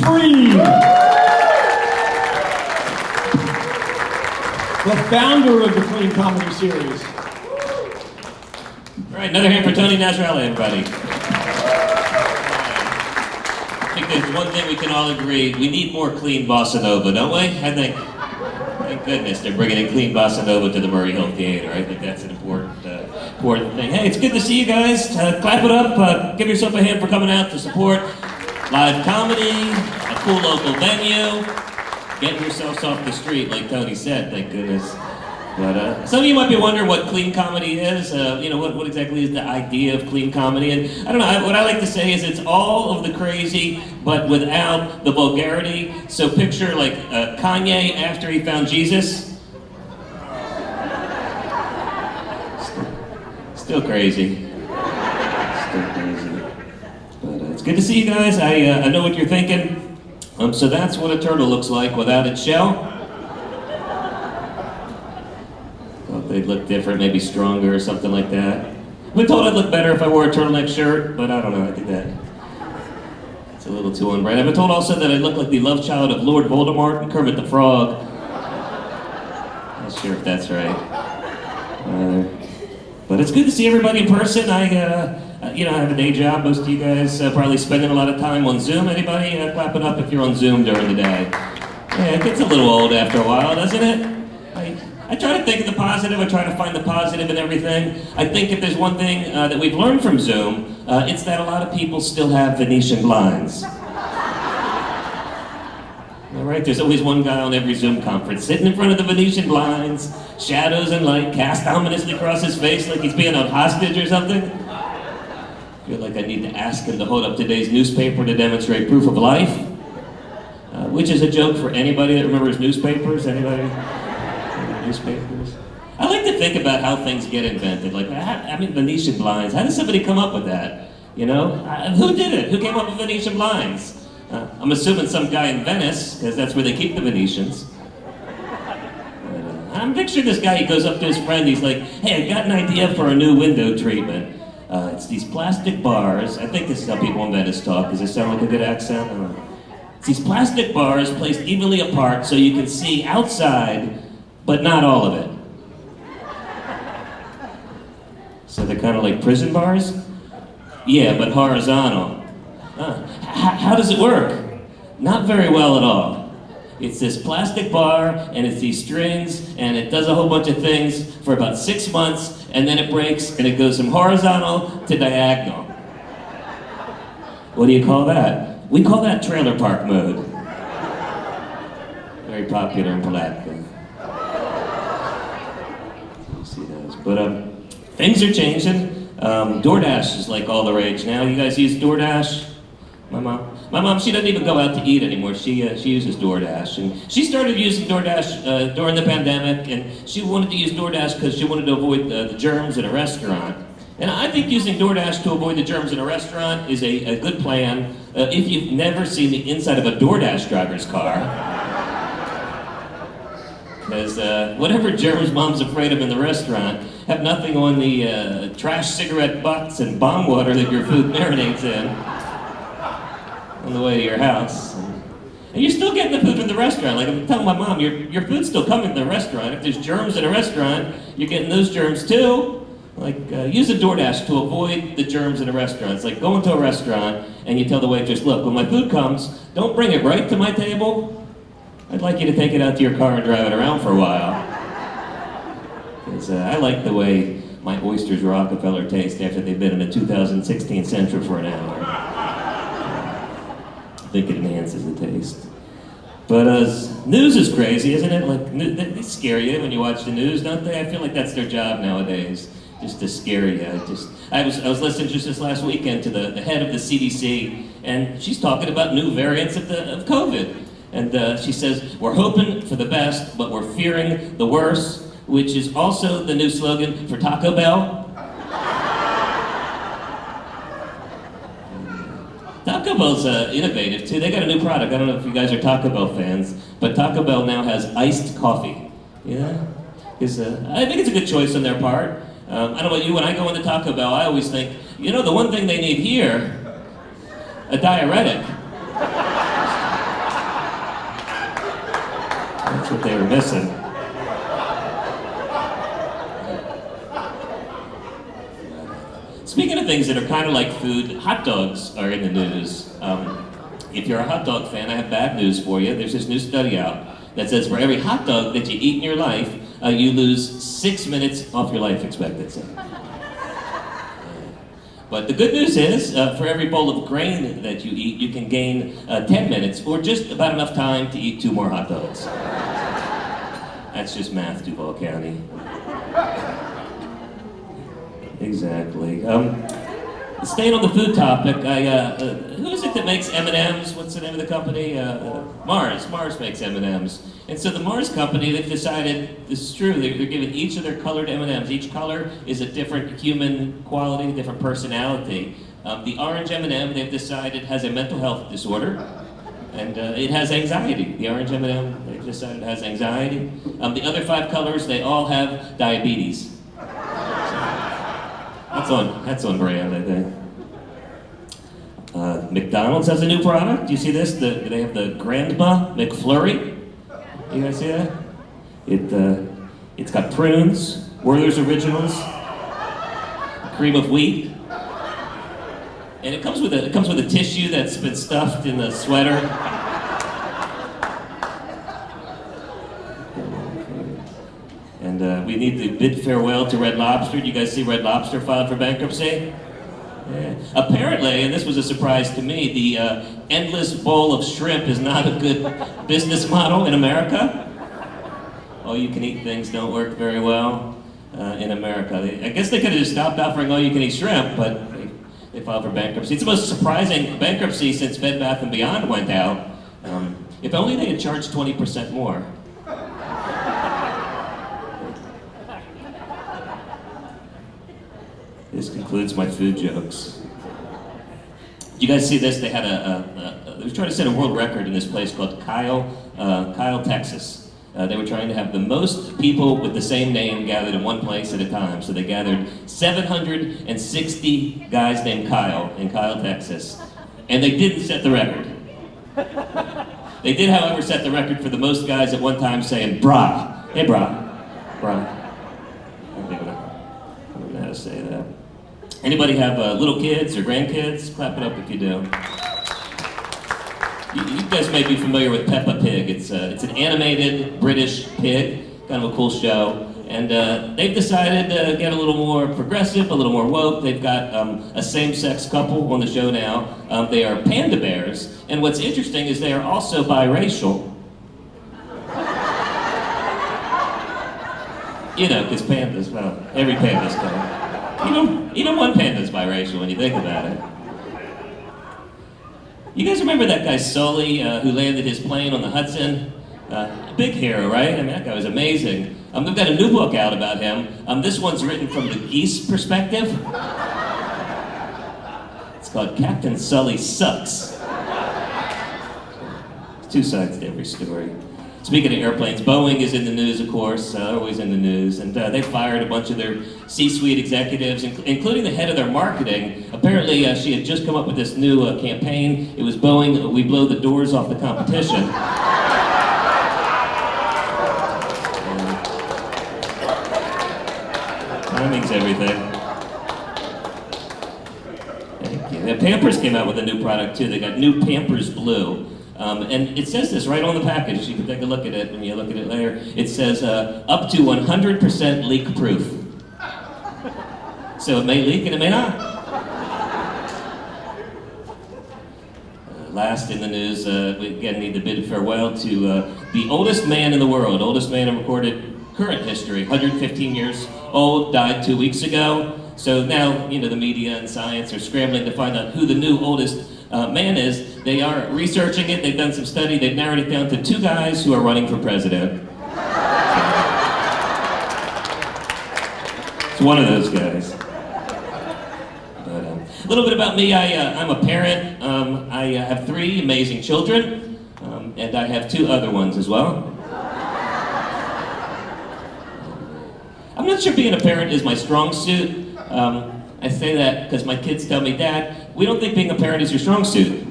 Supreme. The founder of the Clean Comedy series. All right, another hand for Tony Nasrallah, everybody. I think there's one thing we can all agree, we need more clean bossa nova, don't we? I think, thank goodness they're bringing in clean bossa nova to the Murray Hill Theater. I think that's an important thing. Hey, it's good to see you guys. Clap it up, give yourself a hand for coming out to support live comedy, a cool local venue. Get yourselves off the street, like Tony said, thank goodness. But some of you might be wondering what clean comedy is. What exactly is the idea of clean comedy? And I don't know, what I like to say is it's all of the crazy, but without the vulgarity. So picture like Kanye after he found Jesus. Still crazy. Still crazy. But it's good to see you guys. I know what you're thinking. So that's what a turtle looks like without its shell. They'd look different, maybe stronger or something like that. I've been told I'd look better if I wore a turtleneck shirt, but I don't know, I think it's a little too on brand. I've been told also that I look like the love child of Lord Voldemort and Kermit the Frog. Not sure if that's right. But it's good to see everybody in person. I have a day job. Most of you guys probably spending a lot of time on Zoom. Anybody clap it up if you're on Zoom during the day? Yeah, it gets a little old after a while, doesn't it? I try to think of the positive, I try to find the positive in everything. I think if there's one thing that we've learned from Zoom, it's that a lot of people still have Venetian blinds. All right, there's always one guy on every Zoom conference sitting in front of the Venetian blinds, shadows and light cast ominously across his face like he's being held hostage or something. I feel like I need to ask him to hold up today's newspaper to demonstrate proof of life, which is a joke for anybody that remembers newspapers. Anybody? Newspapers. I like to think about how things get invented. Like, Venetian blinds. How did somebody come up with that? You know, who did it? Who came up with Venetian blinds? I'm assuming some guy in Venice, because that's where they keep the Venetians. I'm picturing this guy. He goes up to his friend. He's like, "Hey, I got an idea for a new window treatment. It's these plastic bars." I think this is how people in Venice talk. Does it sound like a good accent? I don't know. It's these plastic bars placed evenly apart so you can see outside, but not all of it. So they're kind of like prison bars? Yeah, but horizontal. How does it work? Not very well at all. It's this plastic bar, and it's these strings, and it does a whole bunch of things for about 6 months, and then it breaks, and it goes from horizontal to diagonal. What do you call that? We call that trailer park mode. Very popular in Palatka. But things are changing. DoorDash is like all the rage now. You guys use DoorDash? My mom, she doesn't even go out to eat anymore. She uses DoorDash, and she started using DoorDash during the pandemic, and she wanted to use DoorDash because she wanted to avoid the germs in a restaurant. And I think using DoorDash to avoid the germs in a restaurant is a good plan if you've never seen the inside of a DoorDash driver's car. Because whatever germs mom's afraid of in the restaurant have nothing on the trash cigarette butts and bomb water that your food marinates in on the way to your house. And you're still getting the food from the restaurant. Like I'm telling my mom, your food's still coming to the restaurant. If there's germs in a restaurant, you're getting those germs too. Like use a DoorDash to avoid the germs in a restaurant. It's like going to a restaurant and you tell the waitress, look, when my food comes, don't bring it right to my table. I'd like you to take it out to your car and drive it around for a while. Because I like the way my oysters Rockefeller taste after they've been in a 2016 Sentra for an hour. I think it enhances the taste. But news is crazy, isn't it? Like, they scare you when you watch the news, don't they? I feel like that's their job nowadays, just to scare you. I was listening just this last weekend to the head of the CDC, and she's talking about new variants of COVID. And she says, we're hoping for the best, but we're fearing the worst, which is also the new slogan for Taco Bell. Taco Bell's innovative too. They got a new product. I don't know if you guys are Taco Bell fans, but Taco Bell now has iced coffee. Yeah? Because I think it's a good choice on their part. I don't know about you, when I go into Taco Bell, I always think, the one thing they need here, a diuretic. That's what they were missing. Speaking of things that are kind of like food, hot dogs are in the news. If you're a hot dog fan, I have bad news for you. There's this new study out that says for every hot dog that you eat in your life, you lose 6 minutes off your life expectancy. But the good news is, for every bowl of grain that you eat, you can gain 10 minutes, or just about enough time to eat 2 more hot dogs. That's just math, Duval County. Exactly. Staying on the food topic, who is it that makes M&Ms? What's the name of the company? Mars. Mars makes M&Ms. And so the Mars company, they've decided, this is true, they're giving each of their colored M&Ms, each color is a different human quality, a different personality. The orange M&M, they've decided, has a mental health disorder, and it has anxiety. The orange M&M, they've decided, has anxiety. The other 5 colors, they all have diabetes. That's on brand, I think. McDonald's has a new product. Do you see this? They have the Grandma McFlurry. You guys see that? It's got prunes, Werther's Originals, cream of wheat, and it comes with a tissue that's been stuffed in the sweater. And we need to bid farewell to Red Lobster. Do you guys see Red Lobster filed for bankruptcy? Yeah. Apparently, and this was a surprise to me, the endless bowl of shrimp is not a good business model in America. All-you-can-eat things don't work very well in America. I guess they could have just stopped offering all-you-can-eat shrimp, but they filed for bankruptcy. It's the most surprising bankruptcy since Bed Bath & Beyond went out. If only they had charged 20% more. This concludes my food jokes. Did you guys see this? They had they were trying to set a world record in this place called Kyle, Texas. They were trying to have the most people with the same name gathered in one place at a time. So they gathered 760 guys named Kyle in Kyle, Texas. And they didn't set the record. They did, however, set the record for the most guys at one time saying, brah. Hey, brah. Brah. I don't know how to say that. Anybody have little kids or grandkids? Clap it up if you do. You guys may be familiar with Peppa Pig. It's an animated British pig, kind of a cool show. And they've decided to get a little more progressive, a little more woke. They've got a same-sex couple on the show now. They are panda bears. And what's interesting is they are also biracial. You know, because pandas, well, every panda's kind of. Even one panda's biracial when you think about it. You guys remember that guy Sully who landed his plane on the Hudson? A big hero, right? I mean, that guy was amazing. We've got a new book out about him. This one's written from the geese perspective. It's called Captain Sully Sucks. There's 2 sides to every story. Speaking of airplanes, Boeing is in the news, of course, always in the news, and they fired a bunch of their C-suite executives, including the head of their marketing. Apparently, she had just come up with this new campaign. It was Boeing, we blow the doors off the competition. Timing's everything. Thank you. And Pampers came out with a new product, too. They got new Pampers Blue. And it says this right on the package. You can take a look at it when you look at it later. It says up to 100% leak proof. So it may leak and it may not. Last in the news, we again need to bid farewell to the oldest man in the world, oldest man in recorded current history, 115 years old, died 2 weeks ago. So now, you know, the media and science are scrambling to find out who the new oldest man is. They are researching it. They've done some study. They've narrowed it down to 2 guys who are running for president. It's one of those guys. But, a little bit about me. I'm a parent. I have 3 amazing children, and I have 2 other ones as well. I'm not sure being a parent is my strong suit. I say that because my kids tell me, Dad, we don't think being a parent is your strong suit.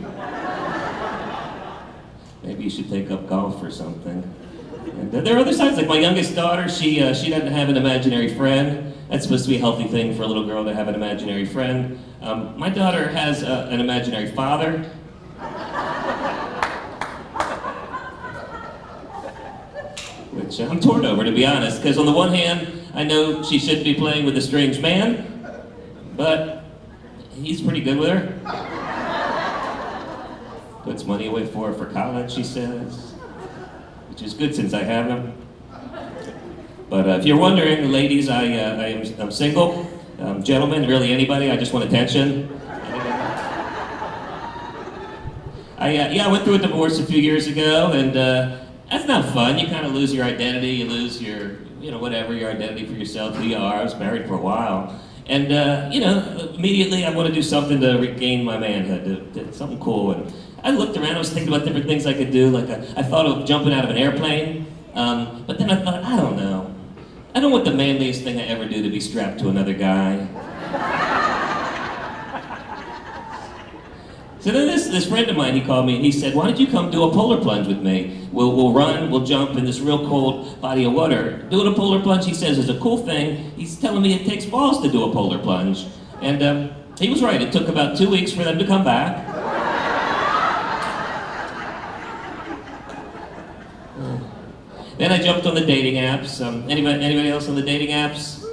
Maybe you should take up golf or something. And there are other sides, like my youngest daughter, she doesn't have an imaginary friend. That's supposed to be a healthy thing for a little girl to have an imaginary friend. My daughter has an imaginary father. Which I'm torn over, to be honest, because on the one hand, I know she shouldn't be playing with a strange man, but he's pretty good with her. Puts money away for her for college, she says, which is good since I have him. But if you're wondering, ladies, I'm single. Gentlemen, really anybody, I just want attention. I went through a divorce a few years ago, and that's not fun. You kind of lose your identity, you lose your, whatever, your identity for yourself, who you are. I was married for a while. And, immediately I want to do something to regain my manhood, something cool. And I looked around, I was thinking about different things I could do. Like, I thought of jumping out of an airplane, but then I thought, I don't know. I don't want the manliest thing I ever do to be strapped to another guy. So then this friend of mine, he called me and he said, why don't you come do a polar plunge with me? We'll run, we'll jump in this real cold body of water. Doing a polar plunge, he says, is a cool thing. He's telling me it takes balls to do a polar plunge. And he was right, it took about 2 weeks for them to come back. Then I jumped on the dating apps. Anybody else on the dating apps?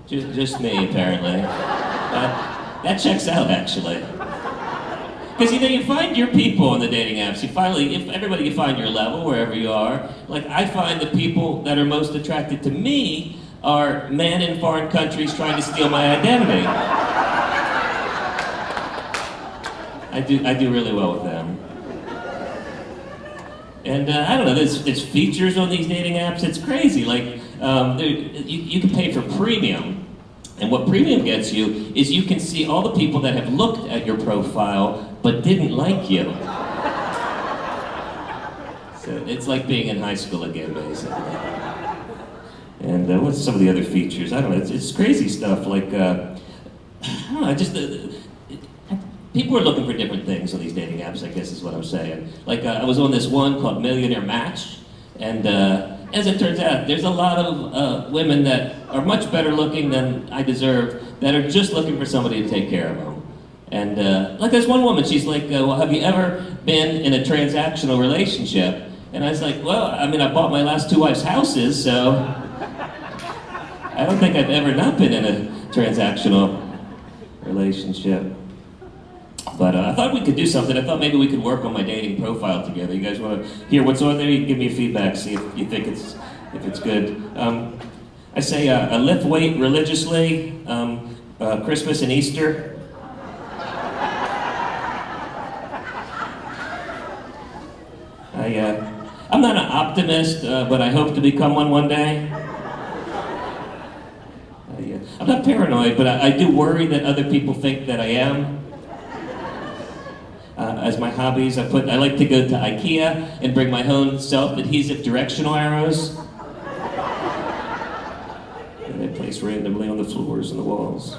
Just me, apparently. That checks out, actually. Because you find your people on the dating apps. You find your level wherever you are. Like, I find the people that are most attracted to me are men in foreign countries trying to steal my identity. I do really well with them. And I don't know, there's features on these dating apps, it's crazy. Like, you can pay for premium. And what premium gets you is you can see all the people that have looked at your profile but didn't like you. So it's like being in high school again, basically. And what's some of the other features? I don't know, it's crazy stuff. Like, I don't know, people are looking for different things on these dating apps, I guess is what I'm saying. Like, I was on this one called Millionaire Match, and as it turns out, there's a lot of women that are much better looking than I deserve that are just looking for somebody to take care of them. And like, there's one woman, she's like, well, have you ever been in a transactional relationship? And I was like, well, I mean, I bought my last 2 wives' houses, so I don't think I've ever not been in a transactional relationship. But I thought we could do something. I thought maybe we could work on my dating profile together. You guys want to hear what's on there? You can give me feedback, see if you think it's good. I say I lift weight religiously, Christmas and Easter. I'm not an optimist, but I hope to become one day. I'm not paranoid, but I do worry that other people think that I am. As my hobbies, I like to go to IKEA and bring my own self-adhesive directional arrows. And they place randomly on the floors and the walls.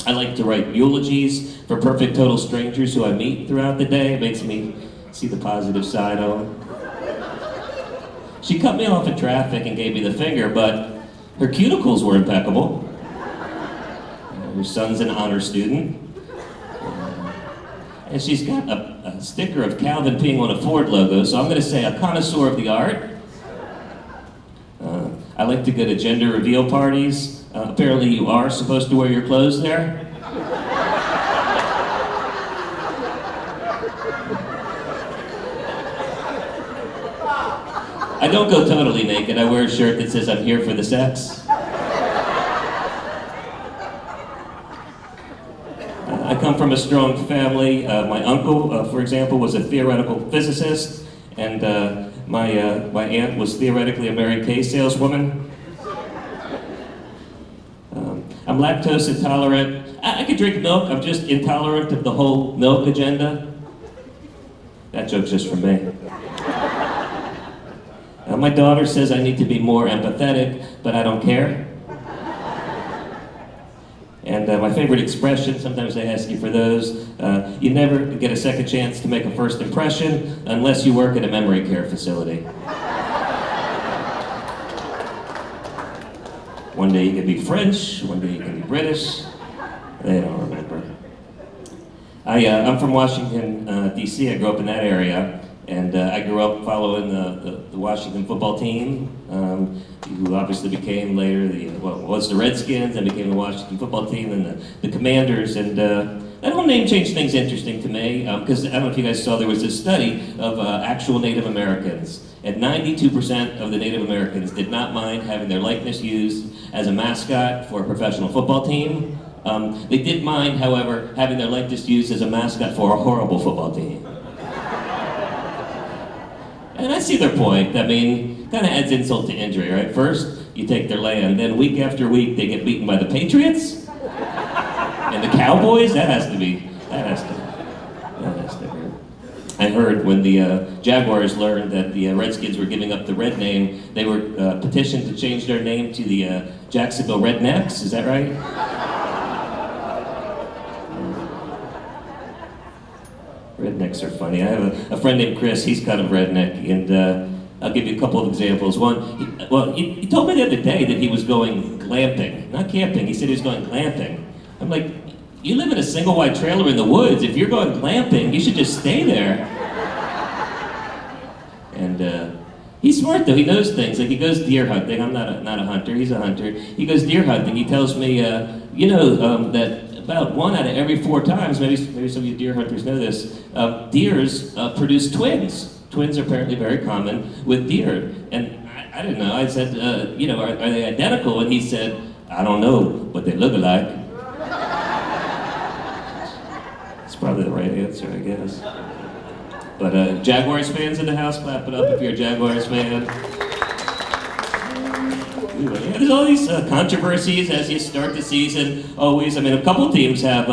I like to write eulogies for perfect total strangers who I meet throughout the day. It makes me see the positive side of them. She cut me off in traffic and gave me the finger, but her cuticles were impeccable. Her son's an honor student. And she's got a sticker of Calvin peeing on a Ford logo, so I'm going to say a connoisseur of the art. I like to go to gender reveal parties. Apparently you are supposed to wear your clothes there. I don't go totally naked. I wear a shirt that says I'm here for the sex. I come from a strong family. My uncle, for example, was a theoretical physicist, and my aunt was theoretically a Mary Kay saleswoman. I'm lactose intolerant. I could drink milk. I'm just intolerant of the whole milk agenda. That joke's just for me. My daughter says I need to be more empathetic, but I don't care. And my favorite expression, sometimes they ask you for those, you never get a second chance to make a first impression unless you work at a memory care facility. One day you can be French, one day you can be British. They don't remember. I'm from Washington, D.C. I grew up in that area, and I grew up following the Washington football team, who obviously became later was the Redskins, and became the Washington football team, and the Commanders, and that whole name change thing's interesting to me, because I don't know if you guys saw, there was this study of actual Native Americans, and 92% of the Native Americans did not mind having their likeness used as a mascot for a professional football team. They did mind, however, having their likeness used as a mascot for a horrible football team. And I see their point. I mean, kind of adds insult to injury, right? First, you take their land, then week after week they get beaten by the Patriots and the Cowboys. That has to hurt. I heard when the Jaguars learned that the Redskins were giving up the red name, they were petitioned to change their name to the Jacksonville Rednecks. Is that right? Rednecks are funny. I have a friend named Chris. He's kind of redneck, and I'll give you a couple of examples. One, he told me the other day that he was going glamping, not camping. He said he was going glamping. I'm like, you live in a single-wide trailer in the woods. If you're going glamping, you should just stay there. And he's smart though. He knows things. Like he goes deer hunting. I'm not a hunter. He's a hunter. He goes deer hunting. He tells me, that about 1 out of every 4 times, maybe some of you deer hunters know this, deers produce twins. Twins are apparently very common with deer. And I didn't know. I said, are they identical? And he said, I don't know, but they look alike. It's probably the right answer, I guess. But Jaguars fans in the house, clap it up if you're a Jaguars fan. Yeah, there's all these controversies as you start the season. Always, I mean, a couple teams have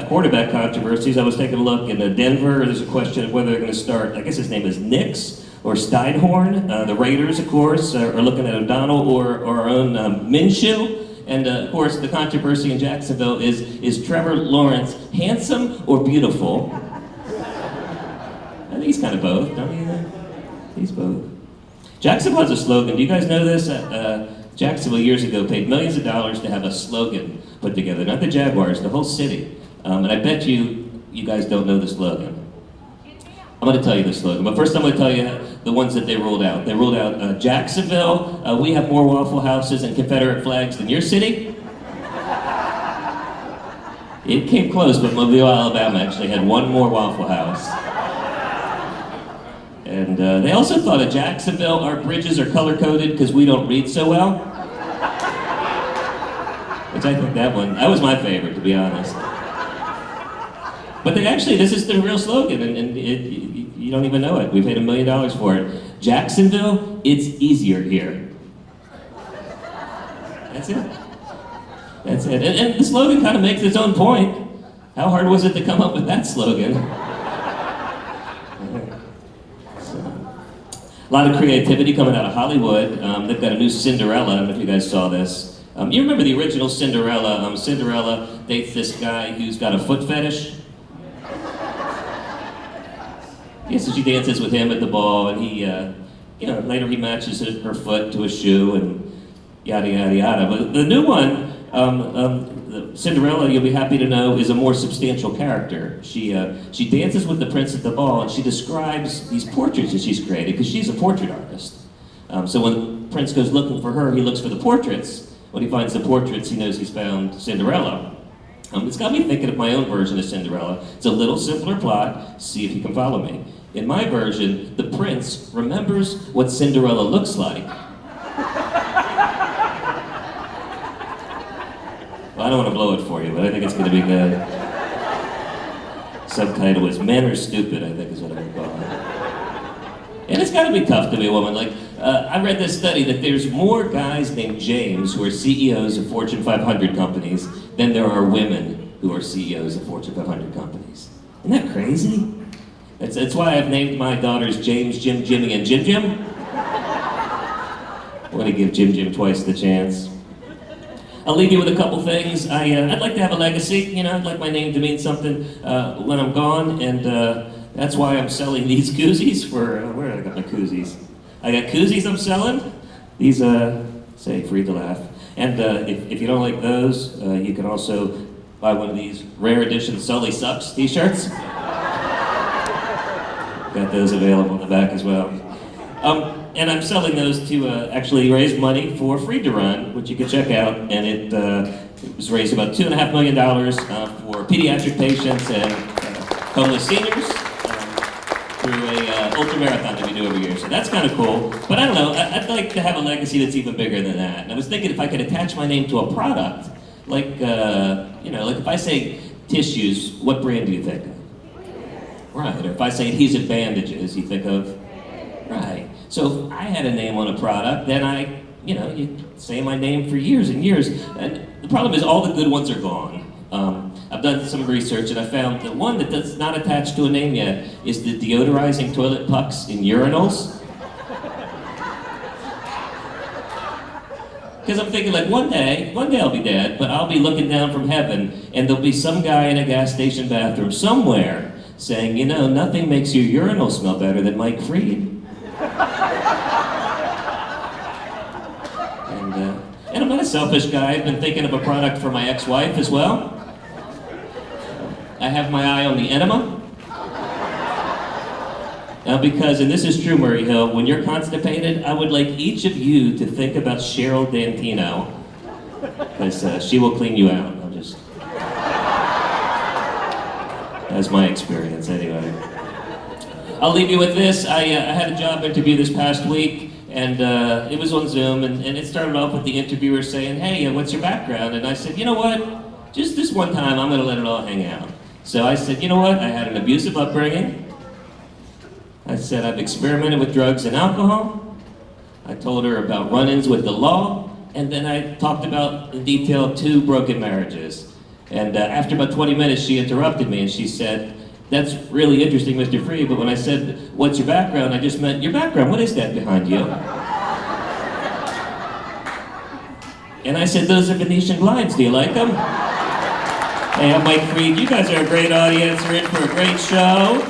quarterback controversies. I was taking a look in Denver. There's a question of whether they're going to start. I guess his name is Nix or Steinhorn. The Raiders, of course, are looking at O'Donnell or our own Minshew. And of course, the controversy in Jacksonville is Trevor Lawrence handsome or beautiful? I think he's kind of both, don't you think? He's both. Jacksonville has a slogan. Do you guys know this? Jacksonville years ago paid millions of dollars to have a slogan put together. Not the Jaguars, the whole city. And I bet you guys don't know the slogan. I'm going to tell you the slogan, but first I'm going to tell you the ones that they ruled out. They ruled out Jacksonville, we have more Waffle Houses and Confederate flags than your city. It came close, but Mobile, Alabama actually had one more Waffle House. And they also thought at Jacksonville, our bridges are color-coded because we don't read so well. Which I think that was my favorite, to be honest. But this is the real slogan, and you don't even know it. We paid $1 million for it. Jacksonville, it's easier here. That's it. That's it. And the slogan kind of makes its own point. How hard was it to come up with that slogan? A lot of creativity coming out of Hollywood. They've got a new Cinderella. I don't know if you guys saw this. You remember the original Cinderella? Cinderella dates this guy who's got a foot fetish. Yeah, so she dances with him at the ball, and he, later he matches her foot to a shoe, and yada, yada, yada. But the new one, Cinderella, you'll be happy to know, is a more substantial character. She dances with the prince at the ball, and she describes these portraits that she's created, because she's a portrait artist. So when the prince goes looking for her, he looks for the portraits. When he finds the portraits, he knows he's found Cinderella. It's got me thinking of my own version of Cinderella. It's a little simpler plot. See if you can follow me. In my version, the prince remembers what Cinderella looks like. Well, I don't want to blow it for you, but I think it's going to be good. Subtitle is Men Are Stupid, I think is what I'm going to call it. And it's got to be tough to be a woman. Like, I read this study that there's more guys named James who are CEOs of Fortune 500 companies than there are women who are CEOs of Fortune 500 companies. Isn't that crazy? That's why I've named my daughters James, Jim, Jimmy, and Jim Jim. I'm going to give Jim Jim twice the chance. I'll leave you with a couple things. I'd like to have a legacy. I'd like my name to mean something when I'm gone, and that's why I'm selling these koozies for, where did I got my koozies? I got koozies I'm selling. These, say, free to laugh. And if you don't like those, you can also buy one of these rare edition Sully Sucks t-shirts. Got those available in the back as well. And I'm selling those to actually raise money for Freed to Run, which you can check out. And it was raised about $2.5 million for pediatric patients and homeless seniors through a ultra marathon that we do every year. So that's kind of cool. But I don't know, I'd like to have a legacy that's even bigger than that. And I was thinking if I could attach my name to a product, like like if I say tissues, what brand do you think of? Right. Or if I say adhesive bandages, you think of? Right. So if I had a name on a product, then you say my name for years and years. And the problem is all the good ones are gone. I've done some research and I found the one that does not attach to a name yet is the deodorizing toilet pucks in urinals. Because I'm thinking like one day I'll be dead, but I'll be looking down from heaven and there'll be some guy in a gas station bathroom somewhere saying, nothing makes your urinal smell better than Mike Freed. And I'm not a selfish guy. I've been thinking of a product for my ex-wife as well. I have my eye on the enema. Now because, and this is true, Murray Hill, when you're constipated, I would like each of you to think about Cheryl Dantino, because she will clean you out. That's my experience anyway. I'll leave you with this. I had a job interview this past week, and it was on Zoom, and it started off with the interviewer saying, hey, what's your background? And I said, you know what? Just this one time, I'm gonna let it all hang out. So I said, you know what? I had an abusive upbringing. I said, I've experimented with drugs and alcohol. I told her about run-ins with the law, and then I talked about, in detail, 2 broken marriages. And after about 20 minutes, she interrupted me and she said, that's really interesting, Mr. Freed, but when I said, what's your background, I just meant, your background, what is that behind you? And I said, those are Venetian blinds, do you like them? Hey, I'm Mike Freed, you guys are a great audience, you're in for a great show.